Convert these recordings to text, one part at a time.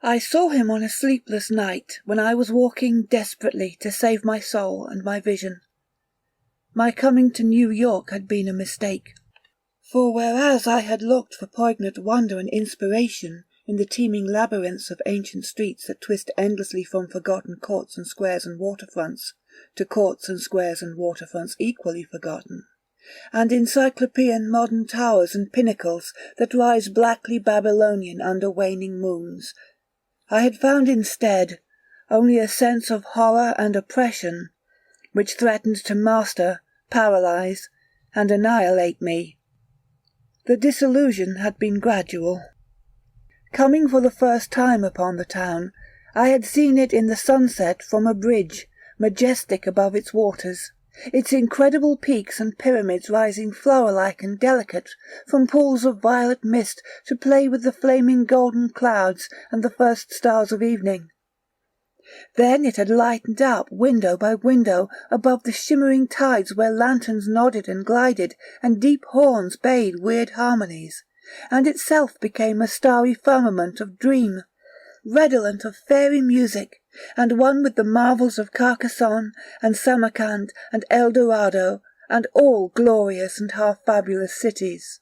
I saw him on a sleepless night when I was walking desperately to save my soul and my vision. My coming to New York had been a mistake. For whereas I had looked for poignant wonder and inspiration in the teeming labyrinths of ancient streets that twist endlessly from forgotten courts and squares and waterfronts to courts and squares and waterfronts equally forgotten, and encyclopean modern towers and pinnacles that rise blackly Babylonian under waning moons, I had found instead only a sense of horror and oppression which threatened to master, paralyze, and annihilate me. The disillusion had been gradual. Coming for the first time upon the town, I had seen it in the sunset from a bridge, majestic above its waters, its incredible peaks and pyramids rising flower-like and delicate from pools of violet mist to play with the flaming golden clouds and the first stars of evening. Then it had lightened up window by window above the shimmering tides where lanterns nodded and glided and deep horns bayed weird harmonies, and itself became a starry firmament of dream, redolent of fairy music, and one with the marvels of Carcassonne and Samarkand and El Dorado and all glorious and half-fabulous cities.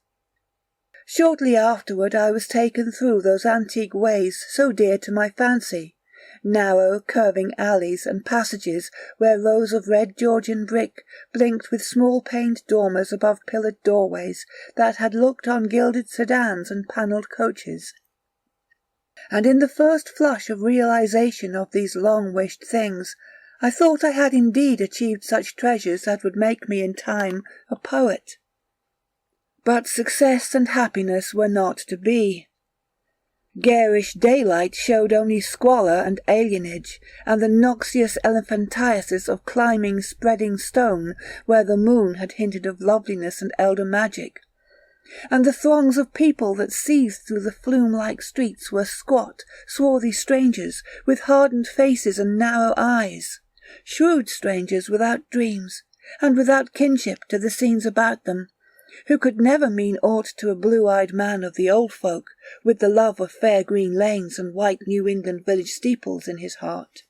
Shortly afterward I was taken through those antique ways so dear to my fancy, narrow, curving alleys and passages where rows of red Georgian brick blinked with small-paned dormers above pillared doorways that had looked on gilded sedans and panelled coaches. And in the first flush of realization of these long-wished things, I thought I had indeed achieved such treasures that would make me in time a poet. But success and happiness were not to be. Garish daylight showed only squalor and alienage, and the noxious elephantiasis of climbing, spreading stone where the moon had hinted of loveliness and elder magic. And the throngs of people that seethed through the flume-like streets were squat, swarthy strangers, with hardened faces and narrow eyes, shrewd strangers without dreams, and without kinship to the scenes about them, who could never mean aught to a blue-eyed man of the old folk, with the love of fair green lanes and white New England village steeples in his heart.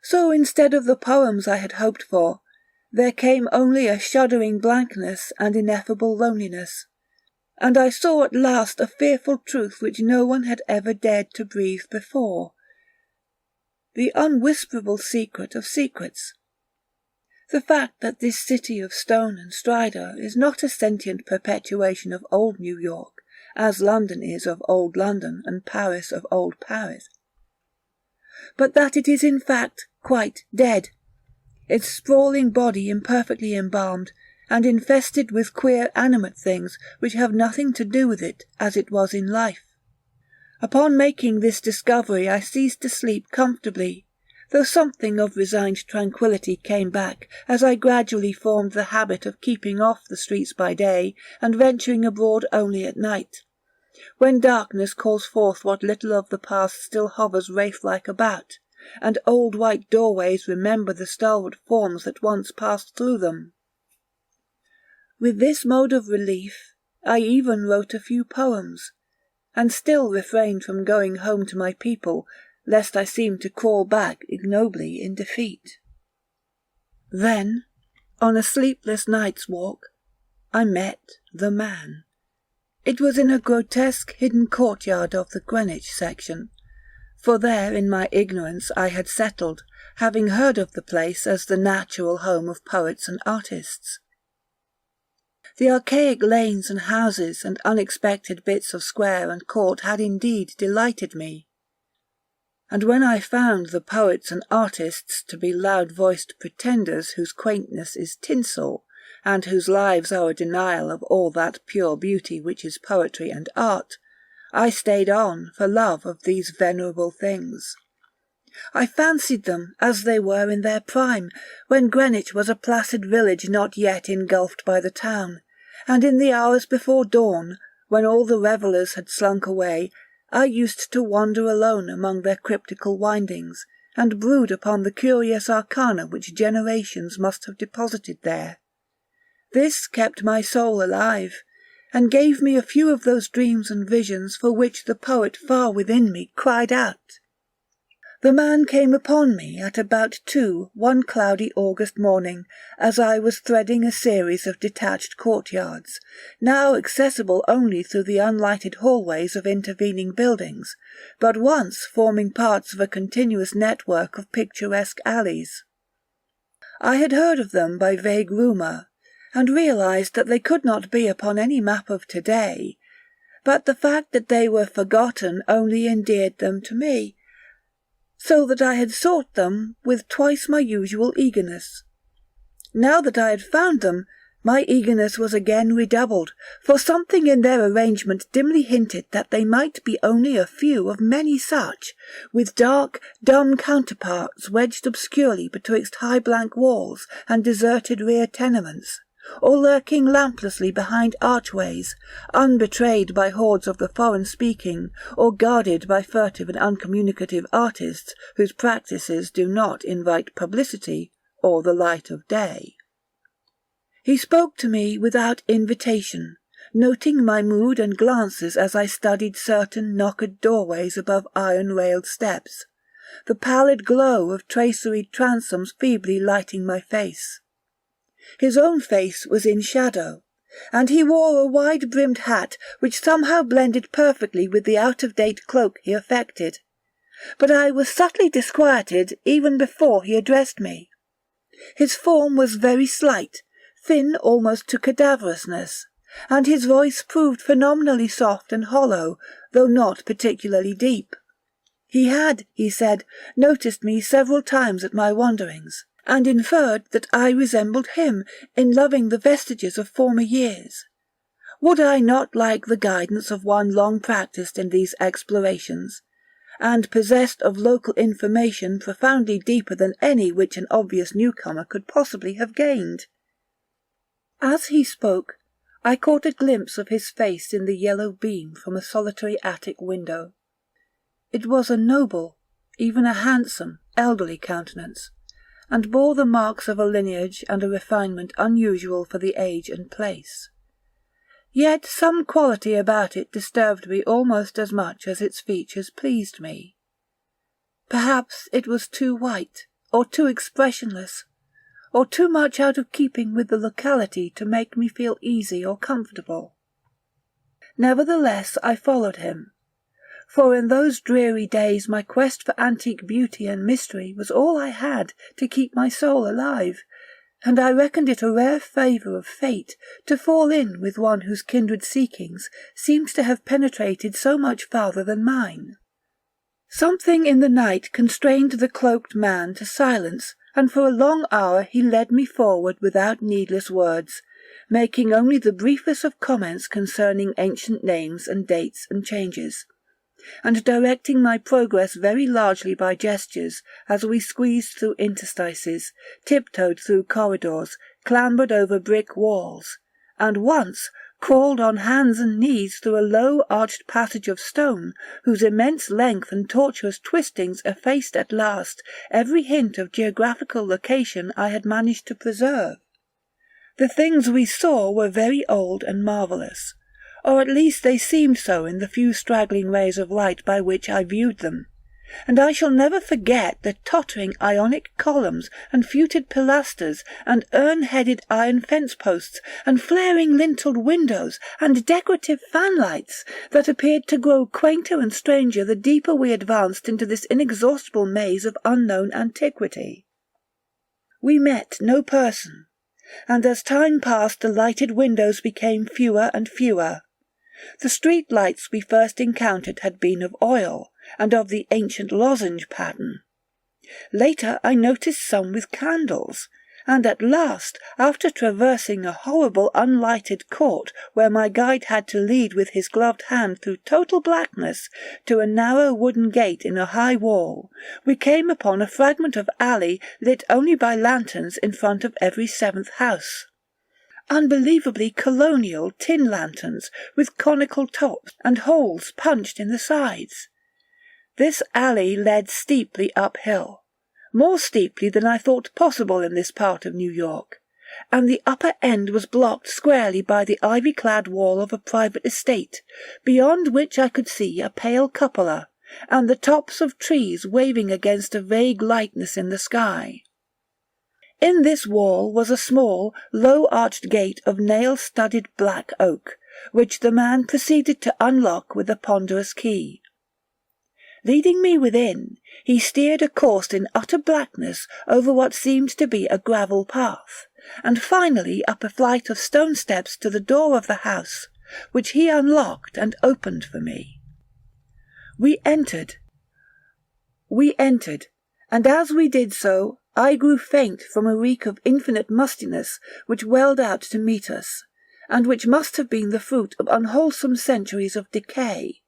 So instead of the poems I had hoped for, there came only a shuddering blankness and ineffable loneliness, and I saw at last a fearful truth which no one had ever dared to breathe before, the unwhisperable secret of secrets. The fact that this city of stone and stridor is not a sentient perpetuation of old New York, as London is of old London and Paris of old Paris, but that it is in fact quite dead, its sprawling body imperfectly embalmed, and infested with queer animate things which have nothing to do with it as it was in life. Upon making this discovery I ceased to sleep comfortably, though something of resigned tranquillity came back as I gradually formed the habit of keeping off the streets by day and venturing abroad only at night, when darkness calls forth what little of the past still hovers wraith-like about, and old white doorways remember the stalwart forms that once passed through them. With this mode of relief, I even wrote a few poems, and still refrained from going home to my people, lest I seemed to crawl back ignobly in defeat. Then, on a sleepless night's walk, I met the man. It was in a grotesque hidden courtyard of the Greenwich section, for there in my ignorance I had settled, having heard of the place as the natural home of poets and artists. The archaic lanes and houses and unexpected bits of square and court had indeed delighted me, and when I found the poets and artists to be loud-voiced pretenders whose quaintness is tinsel, and whose lives are a denial of all that pure beauty which is poetry and art, I stayed on for love of these venerable things. I fancied them as they were in their prime, when Greenwich was a placid village not yet engulfed by the town, and in the hours before dawn, when all the revellers had slunk away, I used to wander alone among their cryptical windings, and brood upon the curious arcana which generations must have deposited there. This kept my soul alive, and gave me a few of those dreams and visions for which the poet far within me cried out. The man came upon me at about 2 one cloudy August morning, as I was threading a series of detached courtyards, now accessible only through the unlighted hallways of intervening buildings, but once forming parts of a continuous network of picturesque alleys. I had heard of them by vague rumour, and realized that they could not be upon any map of today, but the fact that they were forgotten only endeared them to me, so that I had sought them with twice my usual eagerness. Now that I had found them, my eagerness was again redoubled, for something in their arrangement dimly hinted that they might be only a few of many such, with dark, dumb counterparts wedged obscurely betwixt high blank walls and deserted rear tenements, or lurking lamplessly behind archways, unbetrayed by hordes of the foreign-speaking, or guarded by furtive and uncommunicative artists whose practices do not invite publicity or the light of day. He spoke to me without invitation, noting my mood and glances as I studied certain knockered doorways above iron-railed steps, the pallid glow of traceried transoms feebly lighting my face. His own face was in shadow, and he wore a wide-brimmed hat which somehow blended perfectly with the out-of-date cloak he affected. But I was subtly disquieted even before he addressed me. His form was very slight, thin almost to cadaverousness, and his voice proved phenomenally soft and hollow, though not particularly deep. He had, he said, noticed me several times at my wanderings, and inferred that I resembled him in loving the vestiges of former years. Would I not like the guidance of one long practised in these explorations, and possessed of local information profoundly deeper than any which an obvious newcomer could possibly have gained? As he spoke, I caught a glimpse of his face in the yellow beam from a solitary attic window. It was a noble, even a handsome, elderly countenance, and bore the marks of a lineage and a refinement unusual for the age and place. Yet some quality about it disturbed me almost as much as its features pleased me. Perhaps it was too white, or too expressionless, or too much out of keeping with the locality to make me feel easy or comfortable. Nevertheless, I followed him, for in those dreary days my quest for antique beauty and mystery was all I had to keep my soul alive, and I reckoned it a rare favour of fate to fall in with one whose kindred seekings seemed to have penetrated so much farther than mine. Something in the night constrained the cloaked man to silence, and for a long hour he led me forward without needless words, making only the briefest of comments concerning ancient names and dates and changes, and directing my progress very largely by gestures as we squeezed through interstices, tiptoed through corridors, clambered over brick walls, and once crawled on hands and knees through a low arched passage of stone, whose immense length and tortuous twistings effaced at last every hint of geographical location I had managed to preserve. The things we saw were very old and marvellous, or at least they seemed so in the few straggling rays of light by which I viewed them, and I shall never forget the tottering Ionic columns and fluted pilasters and urn-headed iron fence-posts and flaring linteled windows and decorative fanlights that appeared to grow quainter and stranger the deeper we advanced into this inexhaustible maze of unknown antiquity. We met no person, and as time passed the lighted windows became fewer and fewer. The street lights we first encountered had been of oil, and of the ancient lozenge pattern. Later I noticed some with candles, and at last, after traversing a horrible unlighted court where my guide had to lead with his gloved hand through total blackness to a narrow wooden gate in a high wall, we came upon a fragment of alley lit only by lanterns in front of every 7th house. Unbelievably colonial tin lanterns with conical tops and holes punched in the sides. This alley led steeply uphill, more steeply than I thought possible in this part of New York, and the upper end was blocked squarely by the ivy-clad wall of a private estate, beyond which I could see a pale cupola, and the tops of trees waving against a vague lightness in the sky. In this wall was a small, low-arched gate of nail-studded black oak, which the man proceeded to unlock with a ponderous key. Leading me within, he steered a course in utter blackness over what seemed to be a gravel path, and finally up a flight of stone steps to the door of the house, which he unlocked and opened for me. We entered, and as we did so, I grew faint from a reek of infinite mustiness which welled out to meet us, and which must have been the fruit of unwholesome centuries of decay.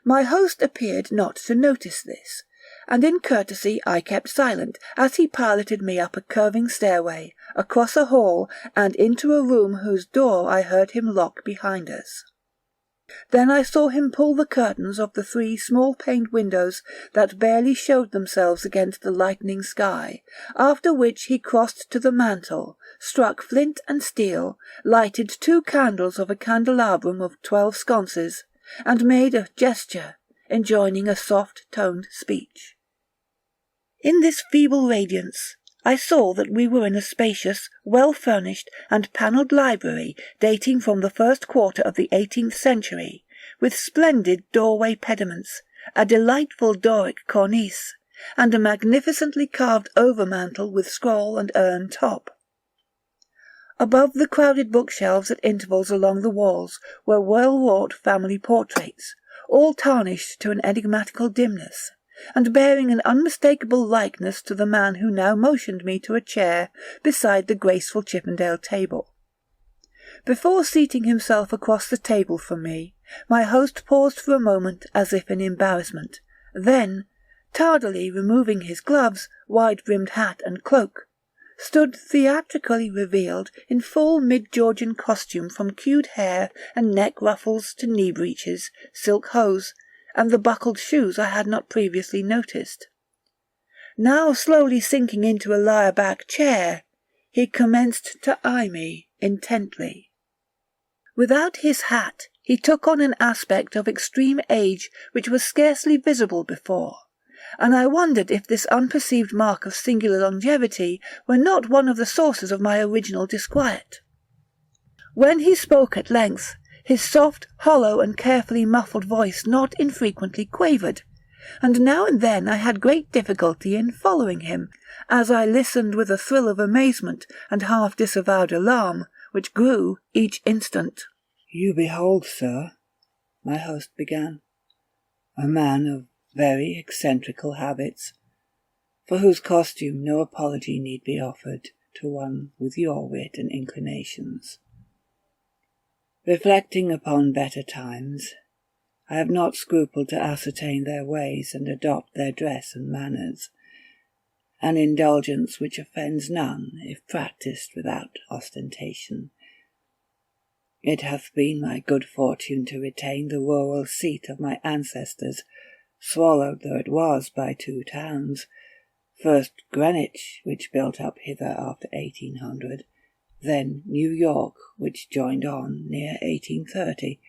My host appeared not to notice this, and in courtesy I kept silent as he piloted me up a curving stairway, across a hall, and into a room whose door I heard him lock behind us. Then I saw him pull the curtains of the 3 small-paned windows that barely showed themselves against the lightening sky, after which he crossed to the mantel, struck flint and steel, lighted 2 candles of a candelabrum of 12 sconces, and made a gesture, enjoining a soft-toned speech. In this feeble radiance, I saw that we were in a spacious, well-furnished and panelled library dating from the first quarter of the 18th century, with splendid doorway pediments, a delightful Doric cornice, and a magnificently carved overmantel with scroll and urn top. Above the crowded bookshelves at intervals along the walls were well-wrought family portraits, all tarnished to an enigmatical dimness, and bearing an unmistakable likeness to the man who now motioned me to a chair beside the graceful Chippendale table. Before seating himself across the table from me, my host paused for a moment as if in embarrassment, then, tardily removing his gloves, wide-brimmed hat and cloak, stood theatrically revealed in full mid-Georgian costume from queued hair and neck ruffles to knee-breeches, silk hose, and the buckled shoes I had not previously noticed. Now slowly sinking into a lyre-back chair, he commenced to eye me intently. Without his hat, he took on an aspect of extreme age which was scarcely visible before, and I wondered if this unperceived mark of singular longevity were not one of the sources of my original disquiet. When he spoke at length, his soft, hollow, and carefully muffled voice not infrequently quavered, and now and then I had great difficulty in following him, as I listened with a thrill of amazement and half-disavowed alarm, which grew each instant. "You behold, sir," my host began, "a man of very eccentrical habits, for whose costume no apology need be offered to one with your wit and inclinations. Reflecting upon better times, I have not scrupled to ascertain their ways and adopt their dress and manners, an indulgence which offends none if practised without ostentation. It hath been my good fortune to retain the rural seat of my ancestors, swallowed though it was by 2 towns, first Greenwich, which built up hither after 1800, then New York, which joined on near 1830.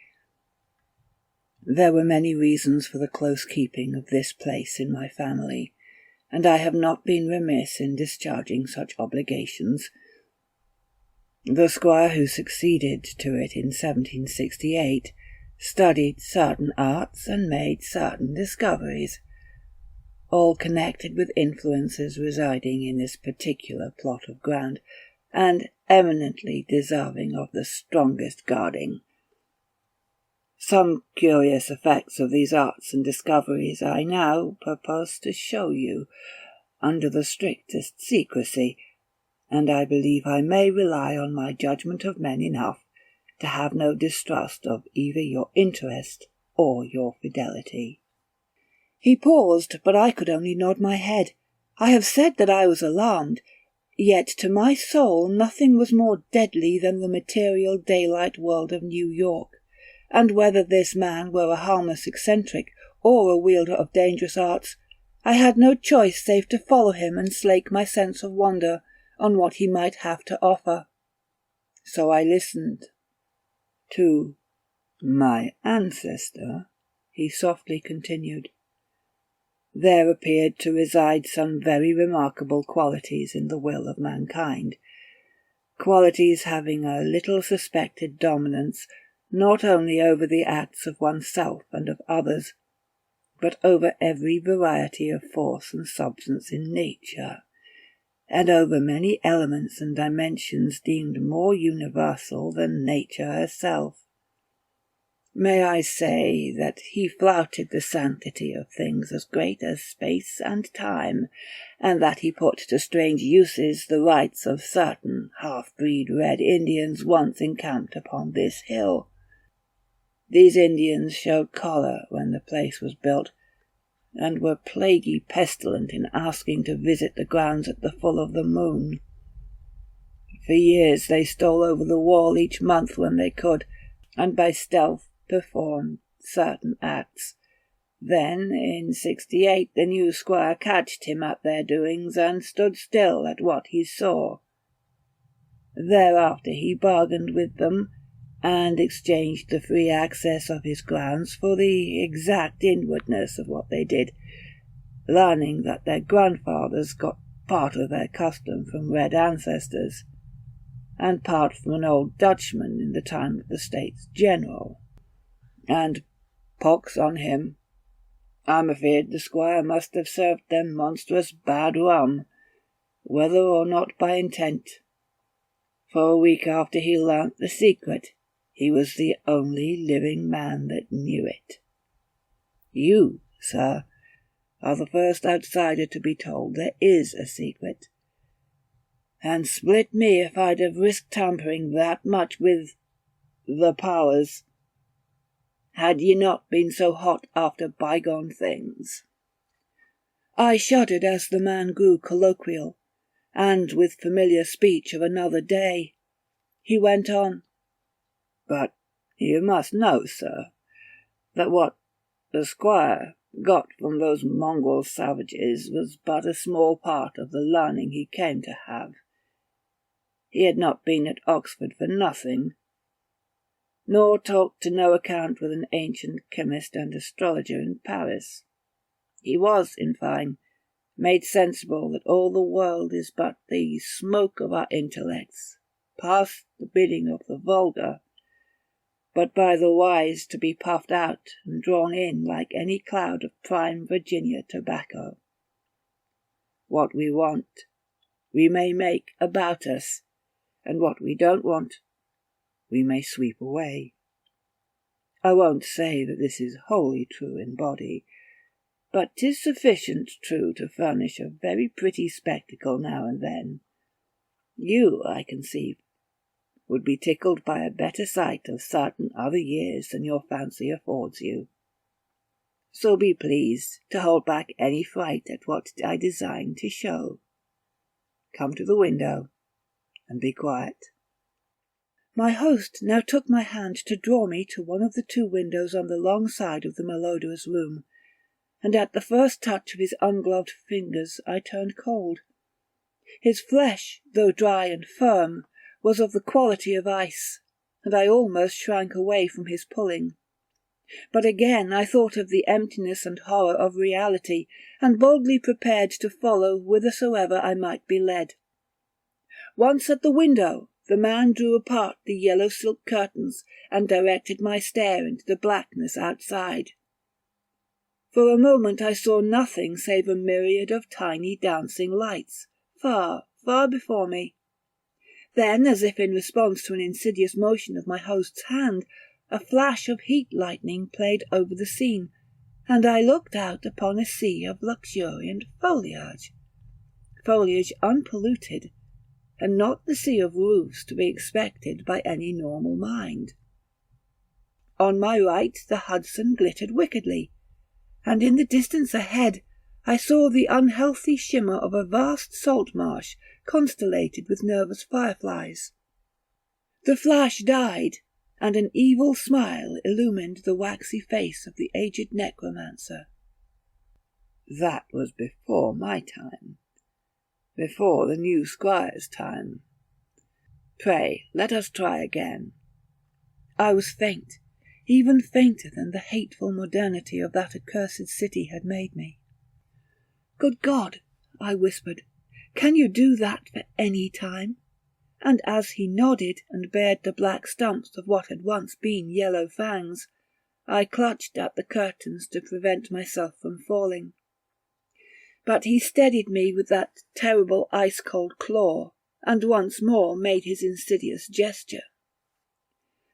There were many reasons for the close keeping of this place in my family, and I have not been remiss in discharging such obligations. The squire who succeeded to it in 1768 studied certain arts and made certain discoveries, all connected with influences residing in this particular plot of ground, and eminently deserving of the strongest guarding. Some curious effects of these arts and discoveries I now purpose to show you, under the strictest secrecy, and I believe I may rely on my judgment of men enough to have no distrust of either your interest or your fidelity." He paused, but I could only nod my head. I have said that I was alarmed, yet to my soul nothing was more deadly than the material daylight world of New York, and whether this man were a harmless eccentric or a wielder of dangerous arts, I had no choice save to follow him and slake my sense of wonder on what he might have to offer. So I listened. To my ancestor, he softly continued, there appeared to reside some very remarkable qualities in the will of mankind, qualities having a little suspected dominance not only over the acts of oneself and of others, but over every variety of force and substance in nature, and over many elements and dimensions deemed more universal than nature herself. May I say that he flouted the sanctity of things as great as space and time, and that he put to strange uses the rights of certain half-breed Red Indians once encamped upon this hill. These Indians showed choler when the place was built, and were plaguy pestilent in asking to visit the grounds at the full of the moon. For years they stole over the wall each month when they could, and by stealth performed certain acts. Then, in 68, the new squire catched him at their doings, and stood still at what he saw. Thereafter he bargained with them, and exchanged the free access of his grounds for the exact inwardness of what they did, learning that their grandfathers got part of their custom from red ancestors, and part from an old Dutchman in the time of the States General. And, pox on him, I'm afeard the squire must have served them monstrous bad rum, whether or not by intent. For a week after he learnt the secret, he was the only living man that knew it. You, sir, are the first outsider to be told there is a secret, and split me if I'd have risked tampering that much with the powers, had ye not been so hot after bygone things. I shuddered as the man grew colloquial, and with familiar speech of another day, he went on, but you must know, sir, that what the squire got from those mongrel savages was but a small part of the learning he came to have. He had not been at Oxford for nothing, nor talked to no account with an ancient chemist and astrologer in Paris. He was, in fine, made sensible that all the world is but the smoke of our intellects, past the bidding of the vulgar, but by the wise to be puffed out and drawn in like any cloud of prime Virginia tobacco. What we want, we may make about us, and what we don't want, we may sweep away. I won't say that this is wholly true in body, but 'tis sufficient true to furnish a very pretty spectacle now and then. You, I conceive, would be tickled by a better sight of certain other years than your fancy affords you. So be pleased to hold back any fright at what I design to show. Come to the window, and be quiet. My host now took my hand to draw me to one of the two windows on the long side of the malodorous room, and at the first touch of his ungloved fingers I turned cold. His flesh, though dry and firm, was of the quality of ice, and I almost shrank away from his pulling. But again I thought of the emptiness and horror of reality, and boldly prepared to follow whithersoever I might be led. Once at the window, the man drew apart the yellow silk curtains and directed my stare into the blackness outside. For a moment I saw nothing save a myriad of tiny dancing lights, far, far before me. Then, as if in response to an insidious motion of my host's hand, a flash of heat lightning played over the scene, and I looked out upon a sea of luxuriant foliage unpolluted, and not the sea of roofs to be expected by any normal mind. On my right the Hudson glittered wickedly, and in the distance ahead I saw the unhealthy shimmer of a vast salt marsh constellated with nervous fireflies. The flash died, and an evil smile illumined the waxy face of the aged necromancer. That was before my time. before the new squire's time. Pray, let us try again. I was faint, even fainter than the hateful modernity of that accursed city had made me. Good God, I whispered, can you do that for any time? And as he nodded and bared the black stumps of what had once been yellow fangs, I clutched at the curtains to prevent myself from falling. But he steadied me with that terrible ice-cold claw, and once more made his insidious gesture.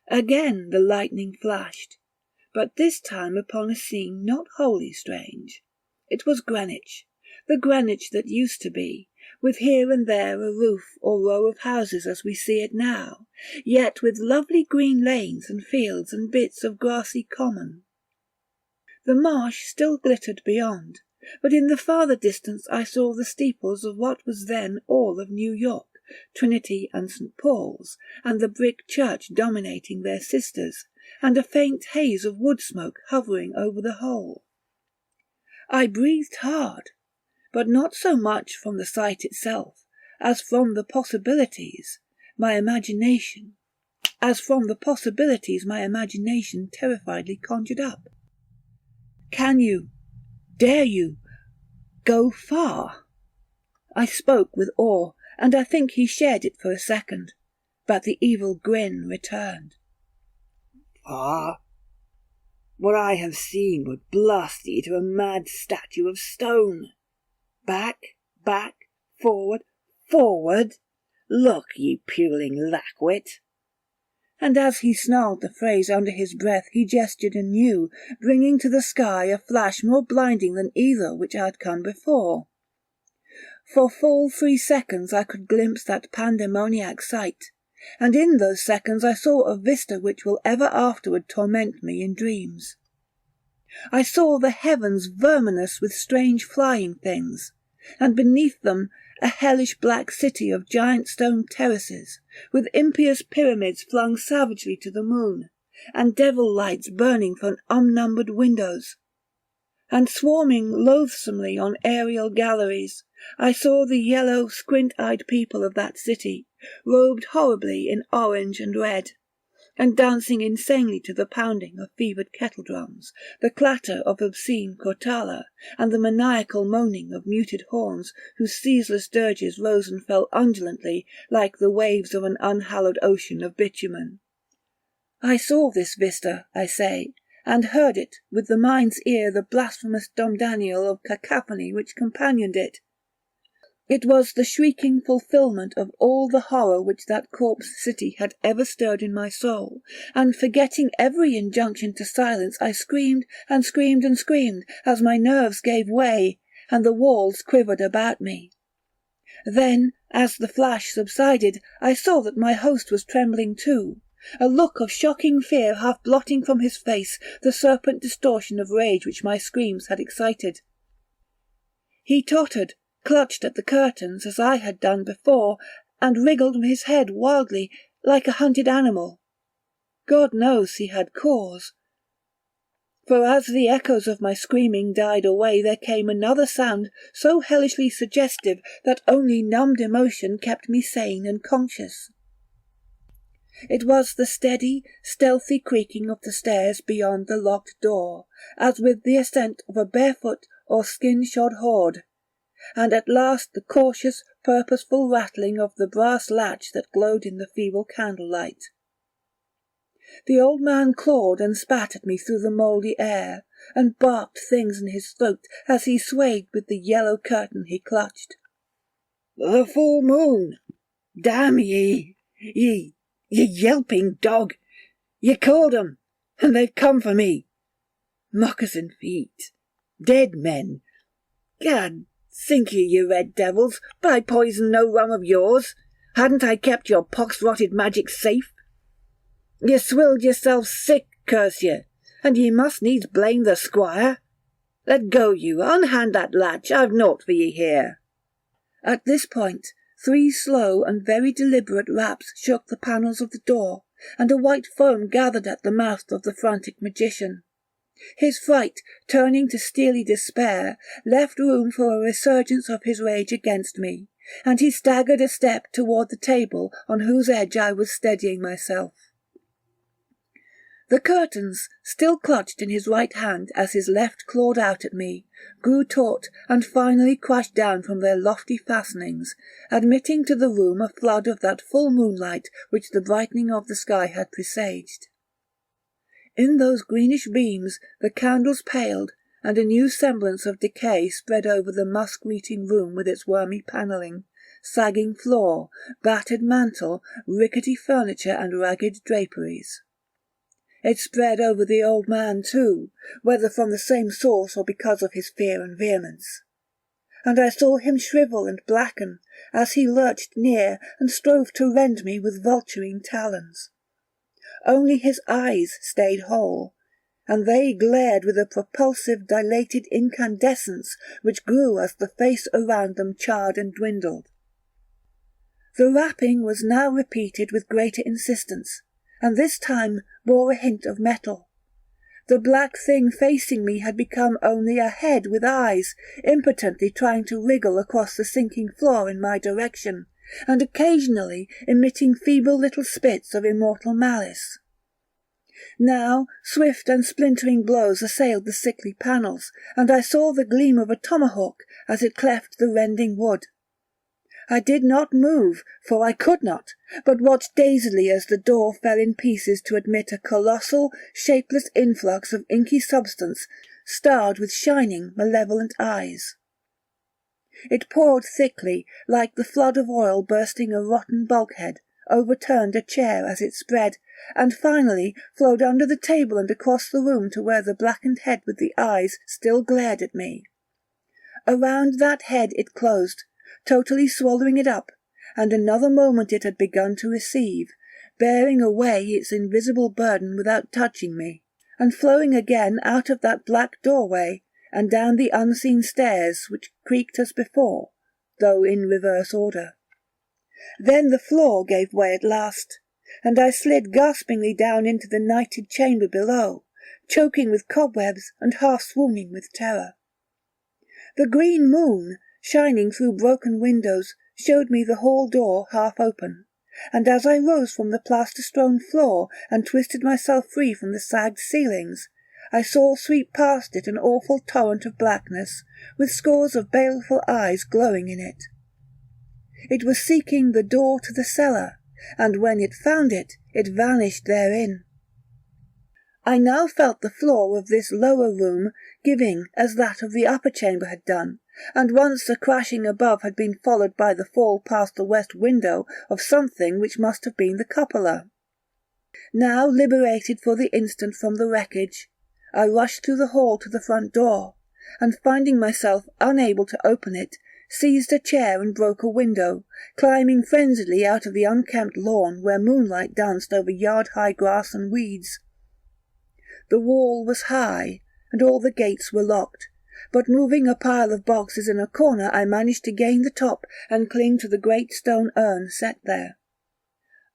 Again the lightning flashed, but this time upon a scene not wholly strange. It was Greenwich, the Greenwich that used to be, with here and there a roof or row of houses as we see it now, yet with lovely green lanes and fields and bits of grassy common. The marsh still glittered beyond, but in the farther distance I saw the steeples of what was then all of New York, Trinity and St. Paul's, and the brick church dominating their sisters, and a faint haze of wood smoke hovering over the whole. I breathed hard, but not so much from the sight itself as from the possibilities my imagination terrifiedly conjured up. Can you, dare you, go far? I spoke with awe, and I think he shared it for a second, but the evil grin returned. Far? What I have seen would blast thee to a mad statue of stone. Back, forward, forward. Look, ye puling lackwit. And as he snarled the phrase under his breath, he gestured anew, bringing to the sky a flash more blinding than either which had come before. For full 3 seconds I could glimpse that pandemoniac sight, and in those seconds I saw a vista which will ever afterward torment me in dreams. I saw the heavens verminous with strange flying things, and beneath them a hellish black city of giant stone terraces, with impious pyramids flung savagely to the moon, and devil lights burning from unnumbered windows. And swarming loathsomely on aerial galleries, I saw the yellow, squint-eyed people of that city, robed horribly in orange and red, and dancing insanely to the pounding of fevered kettle-drums, the clatter of obscene crotala, and the maniacal moaning of muted horns whose ceaseless dirges rose and fell undulantly like the waves of an unhallowed ocean of bitumen. I saw this vista, I say, and heard it with the mind's ear the blasphemous Daniel of cacophony which companioned it. It was the shrieking fulfilment of all the horror which that corpse city had ever stirred in my soul, and forgetting every injunction to silence, I screamed and screamed and screamed as my nerves gave way and the walls quivered about me. Then, as the flash subsided, I saw that my host was trembling too, a look of shocking fear half blotting from his face the serpent distortion of rage which my screams had excited. He tottered, clutched at the curtains as I had done before, and wriggled his head wildly, like a hunted animal. God knows he had cause. For as the echoes of my screaming died away, there came another sound so hellishly suggestive that only numbed emotion kept me sane and conscious. It was the steady, stealthy creaking of the stairs beyond the locked door, as with the ascent of a barefoot or skin-shod horde, and at last the cautious, purposeful rattling of the brass latch that glowed in the feeble candlelight. The old man clawed and spat at me through the mouldy air, and barked things in his throat as he swayed with the yellow curtain he clutched. The full moon! Damn ye! Ye yelping dog! Ye called 'em, and they've come for me. Moccasin feet. Dead men. Gad, sink ye, you red devils, but I poisoned no rum of yours. Hadn't I kept your pox-rotted magic safe? Ye swilled yourselves sick, curse ye, and ye must needs blame the squire. Let go, you, unhand that latch, I've naught for ye here. At this point, 3 slow and very deliberate raps shook the panels of the door, and a white foam gathered at the mouth of the frantic magician. His fright, turning to steely despair, left room for a resurgence of his rage against me, and he staggered a step toward the table on whose edge I was steadying myself. The curtains, still clutched in his right hand as his left clawed out at me, grew taut and finally crashed down from their lofty fastenings, admitting to the room a flood of that full moonlight which the brightening of the sky had presaged. In those greenish beams the candles paled, and a new semblance of decay spread over the musk-reeking room with its wormy panelling, sagging floor, battered mantel, rickety furniture and ragged draperies. It spread over the old man, too, whether from the same source or because of his fear and vehemence. And I saw him shrivel and blacken as he lurched near and strove to rend me with vulturing talons. Only his eyes stayed whole, and they glared with a propulsive, dilated incandescence which grew as the face around them charred and dwindled. The rapping was now repeated with greater insistence, and this time bore a hint of metal. The black thing facing me had become only a head with eyes, impotently trying to wriggle across the sinking floor in my direction, and occasionally emitting feeble little spits of immortal malice. Now swift and splintering blows assailed the sickly panels, and I saw the gleam of a tomahawk as it cleft the rending wood. I did not move, for I could not, but watched dazedly as the door fell in pieces to admit a colossal, shapeless influx of inky substance, starred with shining, malevolent eyes. It poured thickly, like the flood of oil bursting a rotten bulkhead, overturned a chair as it spread, and finally flowed under the table and across the room to where the blackened head with the eyes still glared at me. Around that head it closed, totally swallowing it up, and another moment it had begun to receive, bearing away its invisible burden without touching me, and flowing again out of that black doorway, and down the unseen stairs which creaked as before, though in reverse order. Then the floor gave way at last, and I slid gaspingly down into the nighted chamber below, choking with cobwebs and half-swooning with terror. The green moon, shining through broken windows, showed me the hall door half open, and as I rose from the plaster-strewn floor and twisted myself free from the sagged ceilings, I saw sweep past it an awful torrent of blackness, with scores of baleful eyes glowing in it. It was seeking the door to the cellar, and when it found it, it vanished therein. I now felt the floor of this lower room giving as that of the upper chamber had done, and once the crashing above had been followed by the fall past the west window of something which must have been the cupola. Now liberated for the instant from the wreckage, I rushed through the hall to the front door, and finding myself unable to open it, seized a chair and broke a window, climbing frenziedly out of the unkempt lawn where moonlight danced over yard-high grass and weeds. The wall was high, and all the gates were locked, but moving a pile of boxes in a corner I managed to gain the top and cling to the great stone urn set there.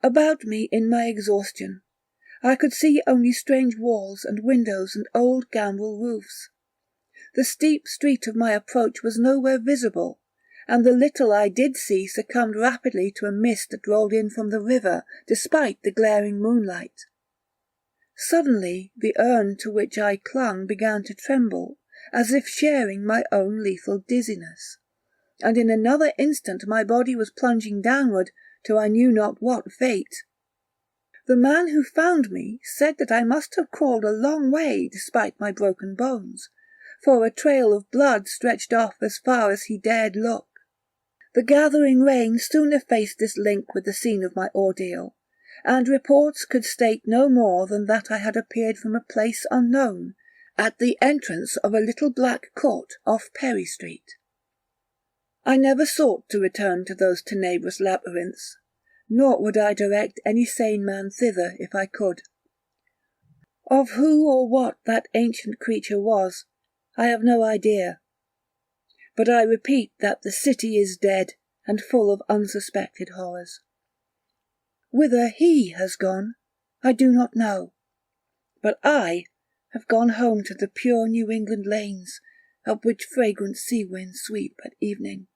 About me in my exhaustion, I could see only strange walls and windows and old gambrel roofs. The steep street of my approach was nowhere visible, and the little I did see succumbed rapidly to a mist that rolled in from the river, despite the glaring moonlight. Suddenly the urn to which I clung began to tremble, as if sharing my own lethal dizziness, and in another instant my body was plunging downward to I knew not what fate. The man who found me said that I must have crawled a long way despite my broken bones, for a trail of blood stretched off as far as he dared look. The gathering rain soon effaced this link with the scene of my ordeal, and reports could state no more than that I had appeared from a place unknown, at the entrance of a little black court off Perry Street. I never sought to return to those tenebrous labyrinths, nor would I direct any sane man thither if I could. Of who or what that ancient creature was, I have no idea, but I repeat that the city is dead and full of unsuspected horrors. Whither he has gone, I do not know, but I have gone home to the pure New England lanes, up which fragrant sea winds sweep at evening.